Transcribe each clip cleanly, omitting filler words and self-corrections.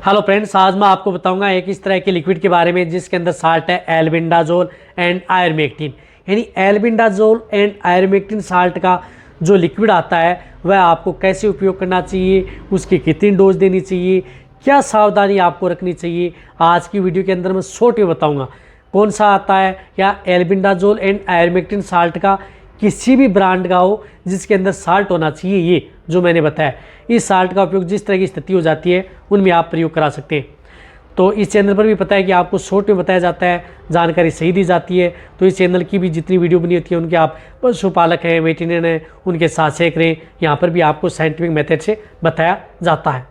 Hello friends, आज मैं आपको बताऊंगा एक इस तरह के लिक्विड के बारे में जिसके अंदर साल्ट है एल्बेंडाजोल एंड आयरमेक्टिन। यानी एल्बेंडाजोल एंड आयरमेक्टिन साल्ट का जो लिक्विड आता है वह आपको कैसे उपयोग करना चाहिए, उसकी कितनी डोज देनी चाहिए, क्या सावधानी आपको रखनी चाहिए, आज की वीडियो के अंदर मैं शॉर्ट में बताऊँगा। कौन सा आता है या एल्बेंडाजोल एंड आयरमेक्टिन साल्ट का किसी भी ब्रांड का हो जिसके अंदर साल्ट होना चाहिए, ये जो मैंने बताया, इस साल्ट का उपयोग जिस तरह की स्थिति हो जाती है उनमें आप प्रयोग करा सकते हैं। तो इस चैनल पर भी पता है कि आपको शॉर्ट में बताया जाता है, जानकारी सही दी जाती है। तो इस चैनल की भी जितनी वीडियो बनी होती है उनके आप पशुपालक हैं, वेटेरियन हैं, उनके साथ शेयर करें। यहाँ पर भी आपको साइंटिफिक मेथड से बताया जाता है।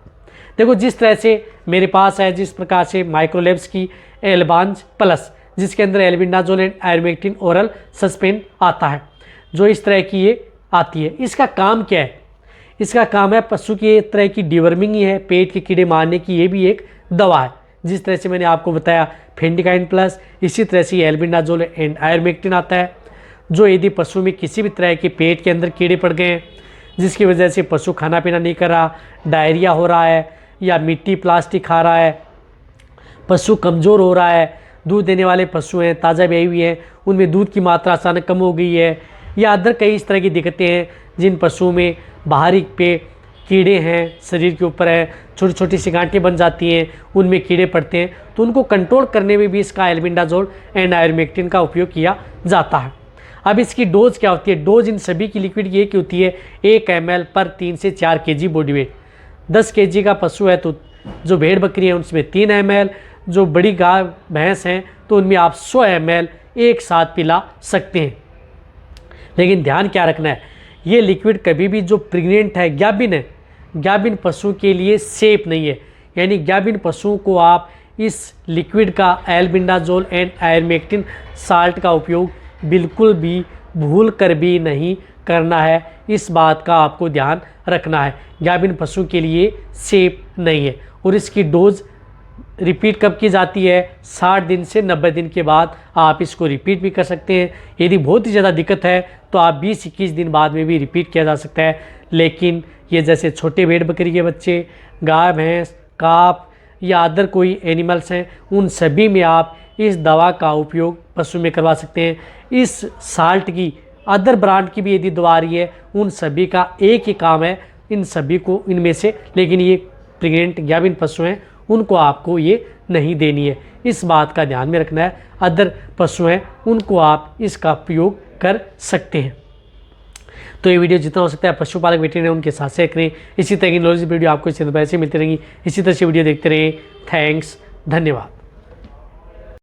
देखो, जिस तरह से मेरे पास है, जिस प्रकार से माइक्रोलैब्स की एल्बांज प्लस जिसके अंदर एल्बेंडाजोल एंड आयरमेक्टिन ओरल सस्पेन आता है, जो इस तरह की ये आती है। इसका काम क्या है? इसका काम है पशु की एक तरह की डिवर्मिंग ही है, पेट के कीड़े मारने की ये भी एक दवा है। जिस तरह से मैंने आपको बताया फेंडिकाइन प्लस, इसी तरह से एल्बेंडाजोल एंड आयरमेक्टिन आता है, जो यदि पशु में किसी भी तरह के पेट के अंदर कीड़े पड़ गए हैं जिसकी वजह से पशु खाना पीना नहीं कर रहा, डायरिया हो रहा है या मिट्टी प्लास्टिक खा रहा है, पशु कमज़ोर हो रहा है, दूध देने वाले पशु हैं, ताज़ा ब्याई हुई हैं, उनमें दूध की मात्रा अचानक कम हो गई है, या अदर कई इस तरह की दिक्कतें हैं जिन पशुओं में बाहरी पे कीड़े हैं, शरीर के ऊपर है, छोटी छोटी सी गांठें बन जाती हैं, उनमें कीड़े पड़ते हैं, तो उनको कंट्रोल करने में भी इसका एल्बेंडाजोल एंड आयरमेक्टिन का उपयोग किया जाता है। अब इसकी डोज क्या होती है? डोज इन सभी की लिक्विड की एक होती है 1 ml पर 3 से 4 kg बॉडी वेट। 10 kg का पशु है तो जो भेड़ बकरी है उसमें 3 ml, जो बड़ी गाय भैंस हैं तो उनमें आप 100 ml एक साथ पिला सकते हैं। लेकिन ध्यान क्या रखना है, ये लिक्विड कभी भी जो प्रेग्नेंट है, गाभिन है, गाभिन पशु के लिए सेफ नहीं है। यानी गाभिन पशुओं को आप इस लिक्विड का एल्बेंडाजोल एंड आयरमेक्टिन साल्ट का उपयोग बिल्कुल भी भूल कर भी नहीं करना है। इस बात का आपको ध्यान रखना है, गाभिन पशु के लिए सेफ नहीं है। और इसकी डोज रिपीट कब की जाती है? 60 दिन से 90 दिन के बाद आप इसको रिपीट भी कर सकते हैं। यदि बहुत ही ज़्यादा दिक्कत है तो आप 20-21 दिन बाद में भी रिपीट किया जा सकता है। लेकिन ये जैसे छोटे भेड़ बकरी के बच्चे, गाय भैंस, काफ या अदर कोई एनिमल्स हैं, उन सभी में आप इस दवा का उपयोग पशु में करवा सकते हैं। इस साल्ट की अदर ब्रांड की भी यदि दवा आ रही है, उन सभी का एक ही काम है, इन सभी को इनमें से, लेकिन ये प्रेग्नेंट गाभिन पशु हैं उनको आपको ये नहीं देनी है। इस बात का ध्यान में रखना है। अदर पशु हैं उनको आप इसका प्रयोग कर सकते हैं। तो ये वीडियो जितना हो सकता है पशुपालक वेटेरियन उनके साथ शेयर करें। इसी तरह की नॉलेज वीडियो आपको इस चैनल पर ऐसे मिलती रहेंगी। इसी तरह से वीडियो देखते रहें। थैंक्स, धन्यवाद।